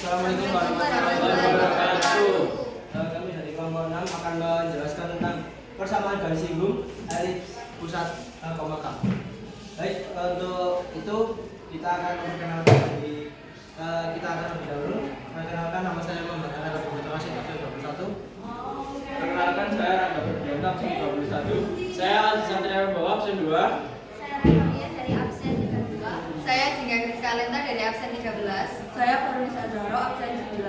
Assalamualaikum warahmatullahi wabarakatuh. Kami dari kelompok 6 akan menjelaskan tentang persamaan garis singgung, elips, pusat, koma K. Baik, untuk itu kita akan memperkenalkan kita akan lebih dahulu memperkenalkan nama saya Muhammad Rangga Putra Absen 21. Perkenalkan saya Rangga Putra Absen 21. Saya Satria Bawa Absen 2. Saya Rania dari absen 32. Saya Jingga Kris Kalenta dari absen 13. Saya Farunisa Zahro absen 9.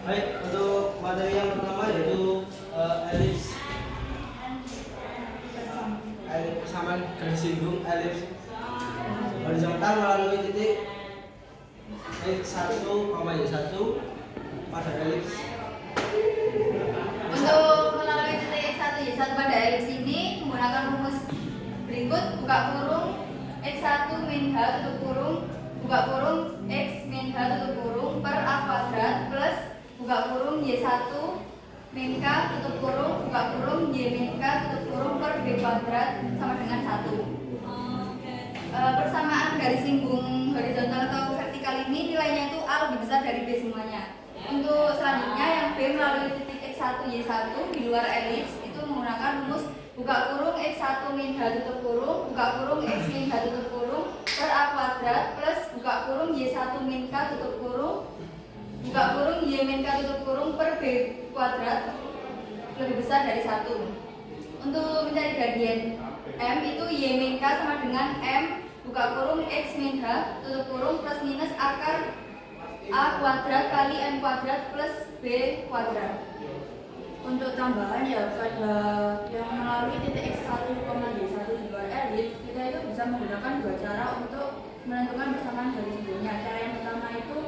Baik, untuk materi yang pertama yaitu elips. Persamaan garis singgung elips horizontal melalui titik x1, y1 pada elips. Untuk melalui titik x1 y1 pada elips ini menggunakan rumus berikut: buka kurung x1 min h tutup kurung buka kurung x min h tutup kurung per a kuadrat plus buka kurung y1 min k tutup kurung buka kurung y min k tutup kurung per b kuadrat sama dengan 1. Persamaan garis singgung horizontal atau vertikal ini nilainya itu A lebih besar dari B semuanya. Untuk selanjutnya yang B melalui titik x1 y1 di luar elips itu menggunakan rumus buka kurung x1 min h tutup kurung buka kurung x min h tutup kurung per a kuadrat plus buka kurung y1 min k tutup kurung buka kurung y min k tutup kurung per b kuadrat lebih besar dari 1. Untuk mencari gradien M itu y min k sama dengan M buka kurung x min h tutup kurung plus minus akar a kuadrat kali m kuadrat plus b kuadrat. Untuk tambahan ya pada yang melalui titik x1, y1 di luar elips kita itu bisa menggunakan dua cara untuk menentukan persamaan garis singgungnya. Cara yang pertama itu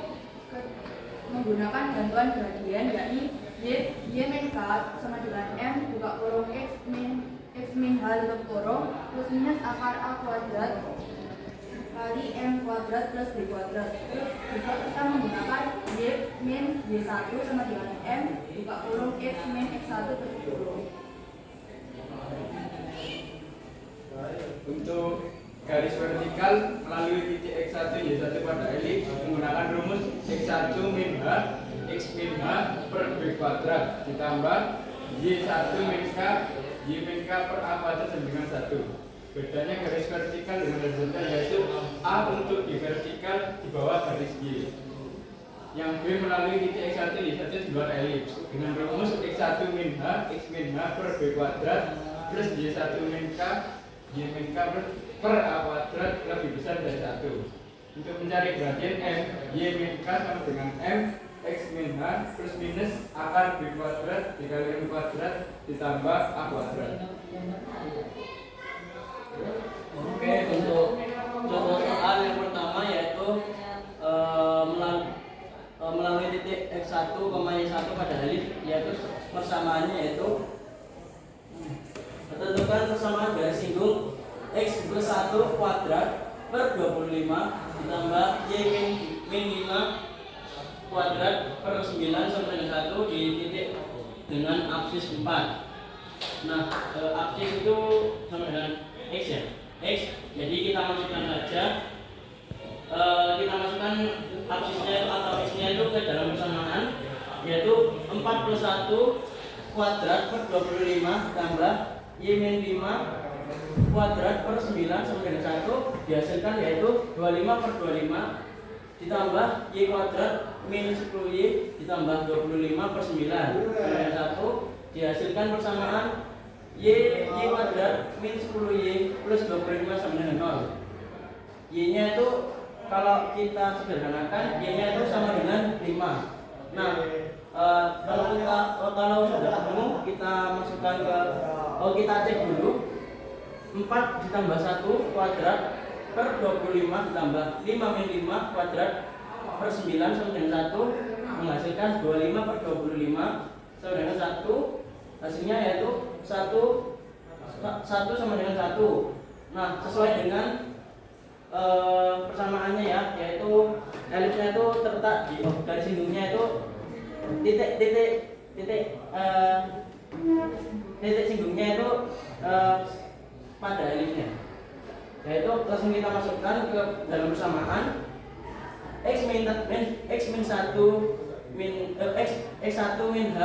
menggunakan bantuan gradien yakni y min k sama dengan m buka kurung x min h tutup kurung plus minus akar a kuadrat kali m kuadrat plus b kuadrat. Terus juga kita menggunakan y min y1 sama dengan m buka kurung x min x1 tutup kurung. Untuk garis vertikal melalui titik x1 y1 pada elips menggunakan rumus x1 min h x min h per b kuadrat ditambah y1 min k y min k per a kuadrat sama dengan 1. Bedanya garis vertikal dengan horizontal yaitu A untuk di vertikal di bawah garis Y. Yang B melalui titik x1 y1 di luar elips dengan rumus x1 min h x min h per b kuadrat plus y1 min k y min k per a kuadrat lebih besar dari 1. Untuk mencari gradien M, y min k sama dengan M x min h plus minus akar b kuadrat dikali m kuadrat ditambah a kuadrat. Oke, untuk contoh soal yang pertama yaitu melalui titik x1, y1 pada elips yaitu persamaannya yaitu tentukan persamaan garis singgung x plus 1 kuadrat per 25 ditambah y min 5 kuadrat per 9 sama dengan 1 di titik dengan absis 4. Nah, absis itu sama dengan x ya, x. Jadi kita masukkan saja, kita masukkan absisnya atau x-nya itu ke dalam persamaan, yaitu 4 plus 1 kuadrat per 25 tambah y min 5 kuadrat per 9 sama dengan 1 dihasilkan yaitu 25 per 25 ditambah y kuadrat min 10y ditambah 25 per 9 sama dengan 1 dihasilkan persamaan y kuadrat min 10y plus 25 sama dengan 0. Y nya itu kalau kita sederhanakan y nya itu sama dengan 5. Nah, kalau sudah ketemu kita masukkan ke kita cek dulu 4 ditambah 1 kuadrat per 25 ditambah 5 min 5 kuadrat per 9 sama dengan 1 menghasilkan 25 per 25 sama dengan 1. Hasilnya yaitu 1 sama dengan 1. Nah, sesuai dengan persamaannya ya, yaitu elipsnya itu terletak di garis singgungnya itu titik singgungnya itu pada elipsnya, yaitu langsung kita masukkan ke dalam persamaan X min 1 min H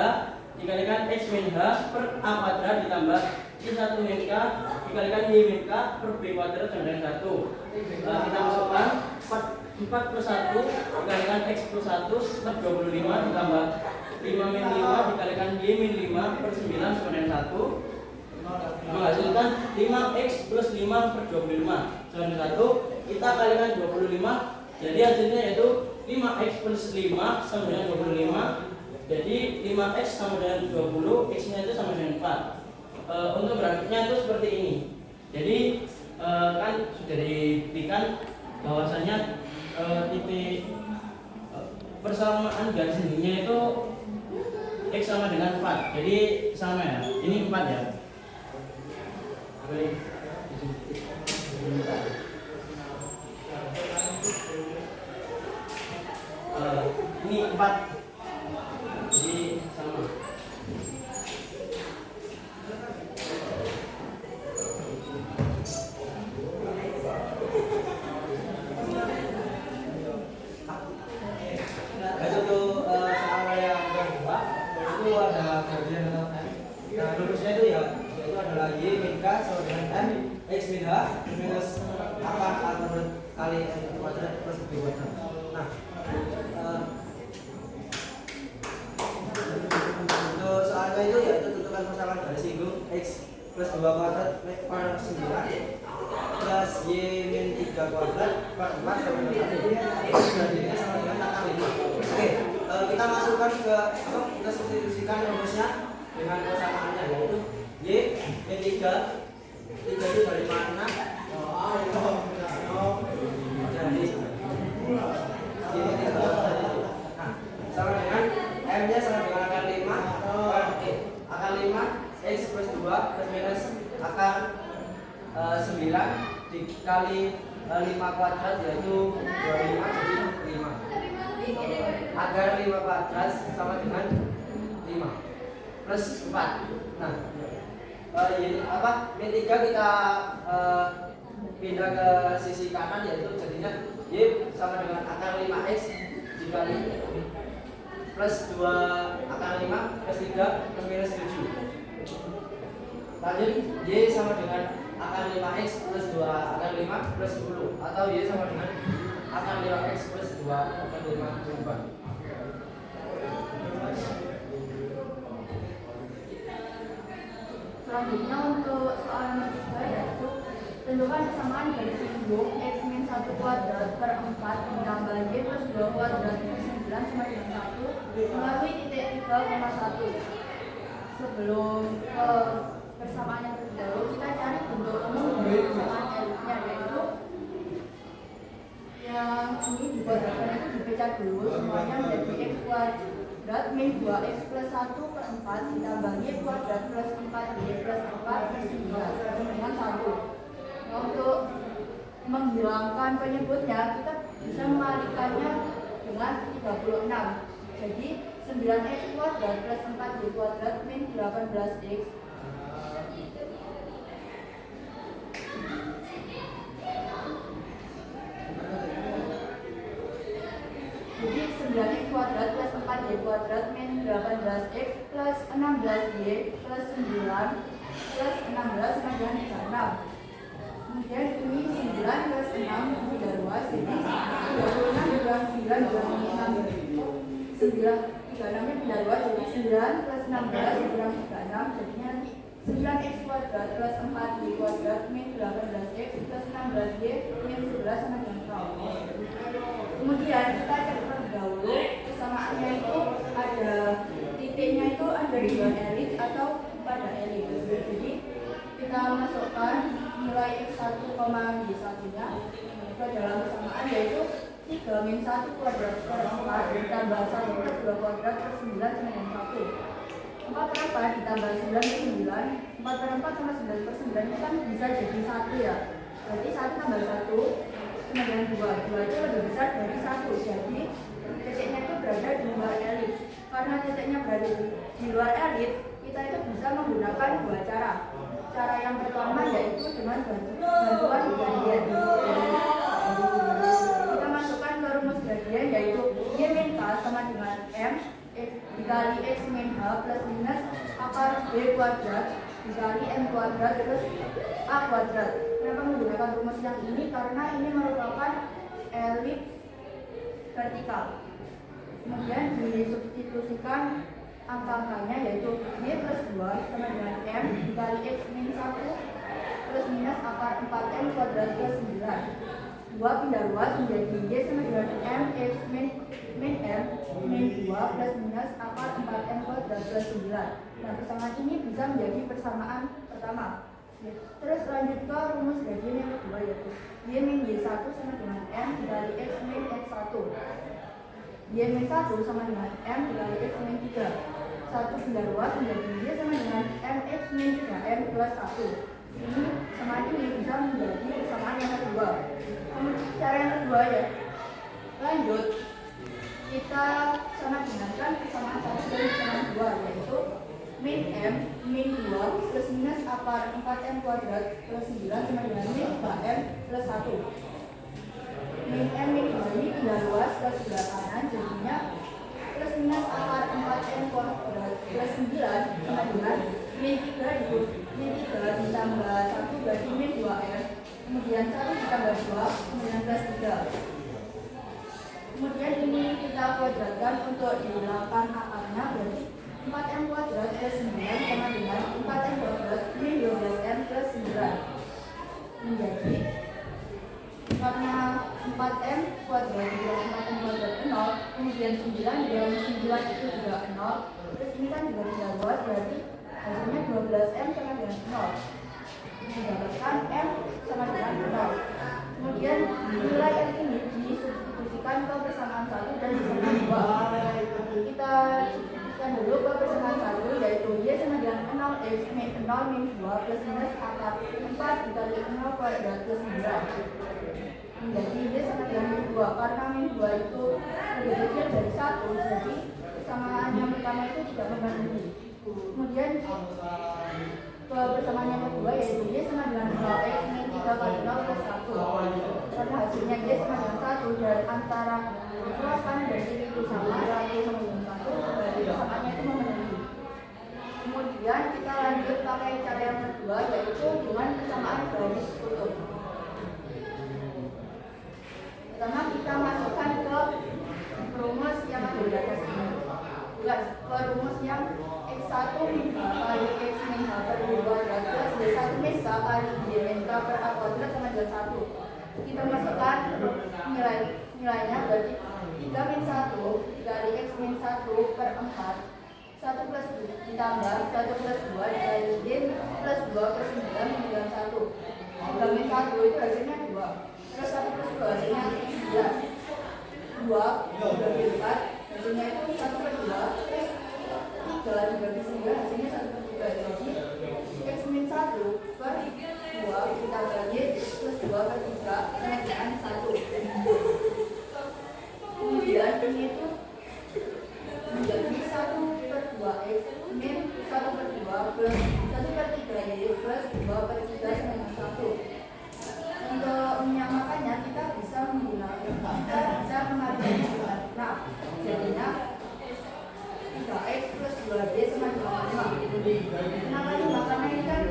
dikalikan X min H per A kuadrat ditambah Y1 min K dikalikan Y min K per B kuadrat sama dengan 1. Kita masukkan 4 plus 1 dikalikan X plus 1 per 25 ditambah 5 min 5 dikalikan Y min 5 per 9 sama dengan 1 menghasilkan 5X plus 5 per 25 sama dengan 1. Kita kalikan 25 jadi hasilnya yaitu 5X plus 5 sama dengan 25. Jadi 5X sama dengan 20, X nya itu sama dengan 4. Untuk grafiknya itu seperti ini. Jadi kan sudah diberikan bahwasanya titik persamaan garis ininya itu X sama dengan 4. Jadi sama ya. Ini 4 ya. Ini 4. Jadi sama. Untuk soal yang kedua itu ada bagian nah rumusnya itu ya itu adalah Y min K sama dengan M X min H minus akar A kuadrat kali M kuadrat plus B kuadrat. Nah untuk soalnya itu ya itu tentukan persamaan garis singgung X plus 2 kuadrat per 9 plus Y min 3 kuadrat per 4 sama dengan 1. X berarti ini sama dengan akar 5. Oke, kita masukkan ke kita substitusikan rumusnya dengan persamaannya yaitu Y min 3 itu dari mana? Jadi Y min 3 nah, sama dengan M nya sama dengan akar 5 akar 5 X plus 2 plus minus akar 9 dikali 5 kuadrat yaitu 25 jadi 5 agar 5 kuadrat sama dengan 5 plus 4. Nah min 3 kita pindah ke sisi kanan yaitu jadinya Y sama dengan akar 5X dikali plus 2 akar 5 plus 3 plus minus 7. Lanjut Y sama dengan akar 5X plus 2 akar 5 plus 10 atau Y sama dengan akar 5X plus 2 akar 5 berubah. Selanjutnya untuk soal nomor 3 yaitu tentukan persamaan garis singgung X min 1 kuadrat per 4 ditambah Y plus 2 kuadrat plus 9 sama dengan 1 melalui titik 3,1. Sebelum ke persamaan yang terlebih dahulu kita cari bentuk umum dari persamaan elipsnya yaitu yang ini dikuadratkan itu dipecah dulu semuanya menjadi X kuadrat min 2X plus 1 per 4 ditambah Y kuadrat plus 4Y plus 4 plus 9 sama dengan 1. Nah, untuk menghilangkan penyebutnya kita bisa mengalihkannya dengan 36. Jadi 9X kuadrat plus 4Y kuadrat min 18X jadi 9X kuadrat plus 4Y kuadrat min 18X plus 16Y plus 9 plus 16 sama dengan 36. Kemudian ini 9 plus 6 tidak luas jadi 26 kurang 9 kurang 6 9 36 nya tidak luas jadi 9 plus 16 kurang 36 jadinya nanti 9X kuadrat plus 4Y kuadrat min 18X plus 16Y min 11 sama dengan 0. Kemudian kita cek terlebih dahulu persamaannya itu ada titiknya itu ada di bawah elips atau pada elips. Jadi kita masukkan nilai X1, Y1 nya ke dalam persamaan yaitu 3 min 1 kuadrat per 4 ditambah 1 plus 2 kuadrat per 9 sama dengan 1. 4 per 4 ditambah 9 per 9 4 per 4 sama 9 per 9 itu kan bisa jadi 1 ya. Berarti 1 tambah 1 sama dengan 2 itu lebih besar dari 1. Jadi titiknya itu berada di luar elips. Karena titiknya berada di luar elips, kita itu bisa menggunakan dua cara. Cara yang pertama yaitu dengan bantuan gradien. Kita masukkan ke rumus gradien sama dengan M dikali X min H plus minus akar B kuadrat dikali M kuadrat plus A kuadrat. Kenapa menggunakan rumus yang ini? Karena ini merupakan elips vertikal. Kemudian disubstitusikan angka-angkanya yaitu Y plus 2 sama dengan M dikali X min 1 plus minus akar 4M kuadrat plus 9. 2 pindah luas menjadi Y sama dengan M X min M min 2 plus minus akar 4M kuadrat plus 9. Nah, persamaan ini bisa menjadi persamaan pertama. Terus lanjut ke rumus gradien yang kedua yaitu Y min Y1 sama dengan M dikali X min X1. Y min 1 sama dengan M dikali X min 3. 1 pindah luas menjadi Y sama dengan M X min 3M plus 1. Ini persamaan ini bisa menjadi persamaan yang kedua. Cara yang kedua ya. Lanjut, kita sama dengankan persamaan 1 dan persamaan 2 yaitu min M min 2 plus minus akar 4M kuadrat plus 9 sama dengan min 2M plus 1. Min M min 2 ini pindah luas ke sebelah kanan jadinya plus minus akar 4M kuadrat plus 9 sama dengan min 3 ditambah 1 berarti min 2M, kemudian 1 ditambah 2 kemudian plus 3. Kemudian ini kita kuadratkan untuk dihilangkan akarnya berarti 4M kuadrat plus 9 sama dengan 4M kuadrat min 12M plus 9 menjadi karena 4M kuadrat dikali 4M kuadrat 0 kemudian 9 dan 9 itu juga 0 terus ini kan juga tidak luas berarti hasilnya 12M sama dengan 0 mendapatkan M sama dengan 0. Kemudian nilai M ini disubstitusikan ke persamaan 1 dan persamaan 2. Kita substitusikan dulu ke persamaan 1 yaitu Y sama dengan 0 X min 0 min 2 plus minus akar 4 dikali 0 kuadrat plus 9 menjadi Y sama dengan min 2. Karena min 2 itu lebih kecil dari 1 jadi persamaan yang pertama itu tidak memenuhi. Kemudian ke persamaan yang kedua yaitu Y sama dengan 0X min 3 kali 0 plus 1 karena hasilnya Y sama dengan 1 dan antara luas kanan dan kiri itu sama 1 sama dengan 1 berarti persamaannya itu memenuhi. Kemudian kita lanjut pakai cara yang kedua yaitu dengan persamaan garis kutub. Pertama kita masukkan ke rumus yang ada di atas ini ke rumus yang X1 min H kali X min H per 2 kuadrat plus Y1 min H kali Y min K per A kuadrat sama dengan 1. Kita masukkan nilainya berarti 3 min 1 dikali X min 1 per 4 1 plus 2 ditambah 1 plus 2 dikali Y plus 2 plus 9 dengan 1. 3 min 1 itu hasilnya 2 terus 1 plus 2 hasilnya 9 2 dibagi 4 hasilnya itu 1 per 2 terus 3 dibagi 9 hasilnya 1 per 3 jadi X min 1 per 2 kita bagi plus 2 per 3 sama dengan 1 kemudian ini itu menjadi 1 per 2X min 1 per 2 plus 1 per 3Y plus 2 per 3 sama dengan 1. Untuk menyamakannya kita bisa mengambilnya dengan 6 jadinya 3X plus 2Y sama dengan 5. Kenapa 5? Karena ini kan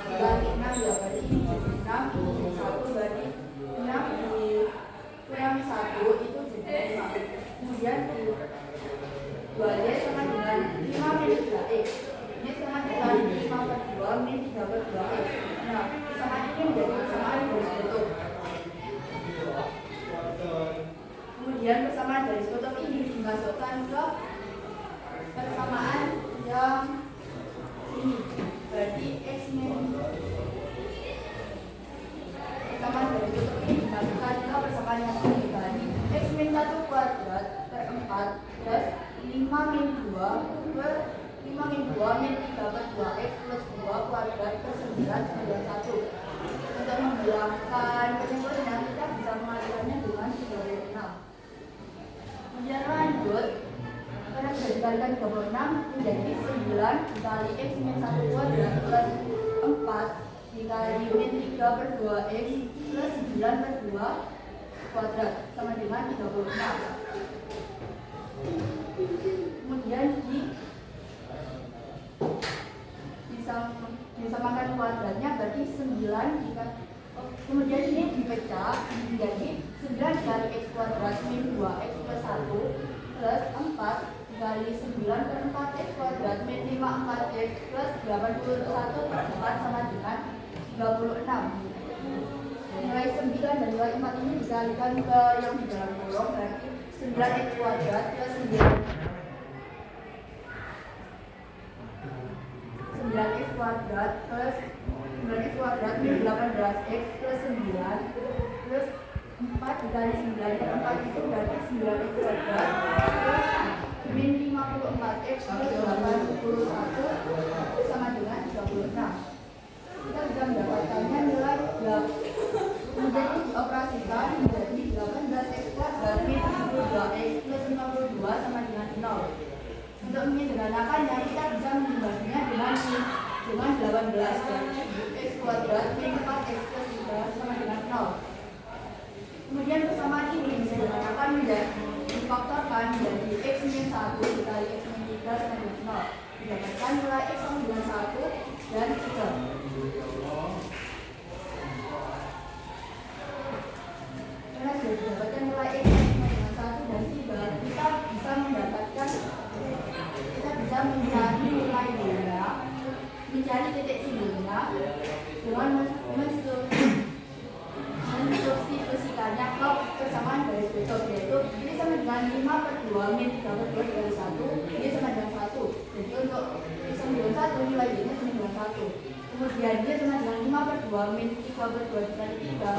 dibagi 6 ya, berarti ini jadi 6 ini jadi 1 berarti 6 dikurangi 1 itu jadi 5. Kemudian 2Y sama dengan 5 min 3X ini sama dengan 5 per 2 min 3 per 2X. Nah, persamaan ini menjadi persamaan garis kutub. Kemudian persamaan garis kutub ini dimasukkan ke persamaan yang ini berarti X min persamaan garis kutub ini dimasukkan ke persamaan yang ini berarti X min 1 kuadrat per 4 plus 5 min 2 per 5 min 2 min 3 per 2X plus 2 kuadrat per 9 sama dengan 1. Untuk menghilangkan kesimpulannya kita bisa mengalihkannya dengan 36. Kemudian lanjut karena bisa dikalikan 36 menjadi 9 dikali X min 1 kuadrat plus 4 dikali min 3 per 2X plus 9 per 2 kuadrat sama dengan 36. kemudian ini dipecah menjadi 9 kali x kuadrat min 2x plus 1 plus 4 kali 9 per 4x kuadrat min 54x plus 81 per 4 sama dengan 36. Nilai 9 dan nilai 4 ini dikalikan ke yang di dalam kolom, berarti 9x kuadrat plus 9x kuadrat plus 9x kuadrat min 18x plus 9 plus 4 dikali 9 per 4 itu berarti 9x kuadrat plus min 54x plus 81 sama dengan 36. Kita bisa mendapatkannya nilai 8. Kemudian dioperasikan menjadi 18x kuadrat min 52x plus 52 sama dengan 0. Untuk menyederhanakannya kita bisa mengubahnya dengan 18 dan x kuadrat min 4x plus 3 sama dengan 0. Kemudian persamaan ini disederhanakan menjadi difaktorkan menjadi x min 1 dikali x min 3 sama dengan 0. Didapatkan nilai x sama dengan 1 dan 3. Karena sudah didapatkan nilai x sama dengan 1 dan 3, kita bisa mencari nilai y-nya, mencari titik singgungnya dengan mensubstitusikannya ke persamaan garis bentuk, yaitu ini sama dengan 5 per 2 min 3 per 2 dikali 1, ini sama dengan 1. Jadi untuk y sama dengan 1, nilai y-nya sama dengan 1. Kemudian y sama dengan 5 per 2 min 3 per 2 dikali 3,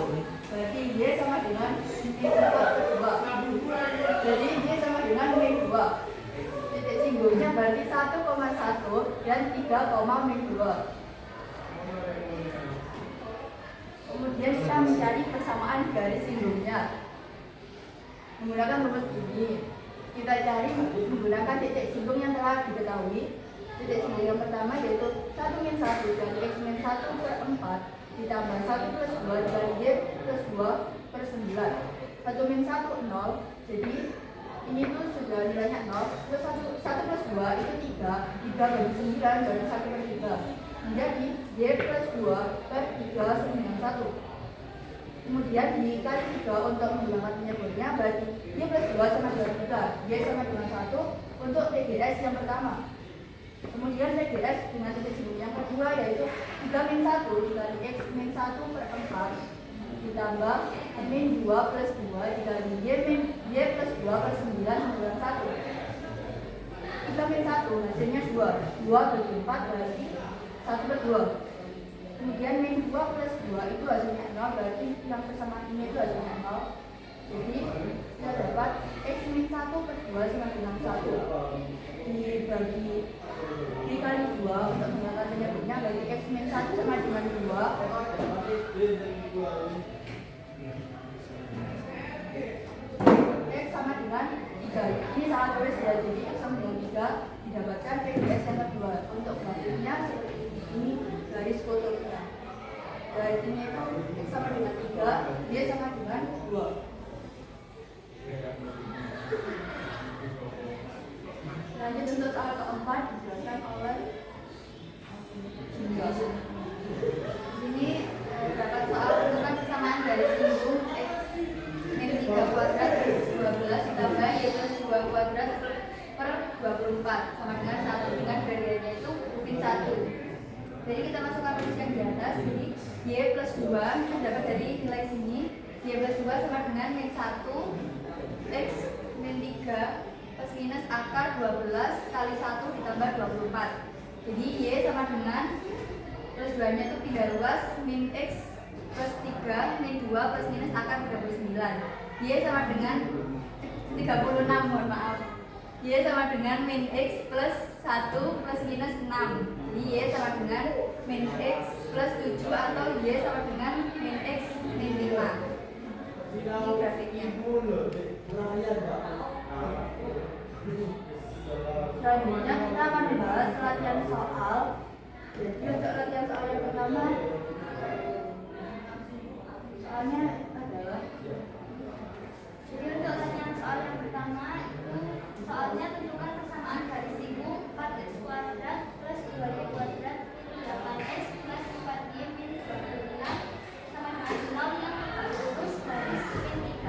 berarti y sama dengan 4 per 2. Jadi y sama dengan min 2. Titik singgungnya berarti 1,1 dan 3, min 2. Kemudian kita mencari persamaan garis singgungnya menggunakan rumus ini. Kita cari menggunakan titik singgung yang telah diketahui. Titik singgung yang pertama yaitu 1 min 1 dari x min 1 per 4 ditambah 1 plus 2 dari y plus 2 per 9. 1 min 1 0, jadi ini tuh sudah nilainya 0, terus 1 plus 2 itu 3 bagi 9 berarti 1 per 3 menjadi y plus 2 per 3 sama dengan 1. Kemudian dikali 3 untuk menggunakan penyebutnya, berarti y plus 2 sama dengan 3, y sama dengan 1 untuk TGS yang pertama. Kemudian TGS dengan titik singgung yang kedua yaitu 3 min 1 dikali x min 1 per 4 ditambah min 2 plus 2 dikali y plus 2 per 9 sama dengan 1. 3 min 1 hasilnya 2 bagi 4 berarti 1 per 2. Kemudian min 2 plus 2 itu hasilnya 0, berarti yang persamaan ini itu hasilnya 0. Jadi kita dapat x min 1 per 2 sama dengan 1 dikali 2 untuk menggunakan penyebutnya, berarti x min 1 sama dengan 2, x sama dengan 3. Ini salah tulis ya, jadi x sama dengan 3 didapatkan PGS yang kedua. Untuk grafiknya seperti ini, garis kotornya. Berarti itu x sama dengan 3, y sama dengan 2. Lanjut untuk soal keempat dijelaskan oleh ini dapat soal tentukan persamaan garis singgung x min 3 kuadrat plus 12 ditambah y plus 2 kuadrat per 24 sama dengan 1 dengan gradiennya itu min 1. Jadi kita masukkan rumus yang di atas, jadi y plus 2 kita dapat dari nilai sini, y plus 2 sama dengan min 1 x min 3 plus minus akar 12 kali 1 ditambah 24. Jadi y sama dengan plus 2 nya itu pindah luas min x plus 3 min 2 plus minus akar 39. Y sama dengan 36, mohon maaf. Y sama dengan min x plus 1 plus minus 6. Jadi y sama dengan min x plus 7 atau y sama dengan min x min 5. Ini grafiknya. Selanjutnya kita akan membahas latihan soal. Jadi untuk latihan soal yang pertama, soalnya adalah Jadi untuk latihan soal yang pertama itu soalnya tentukan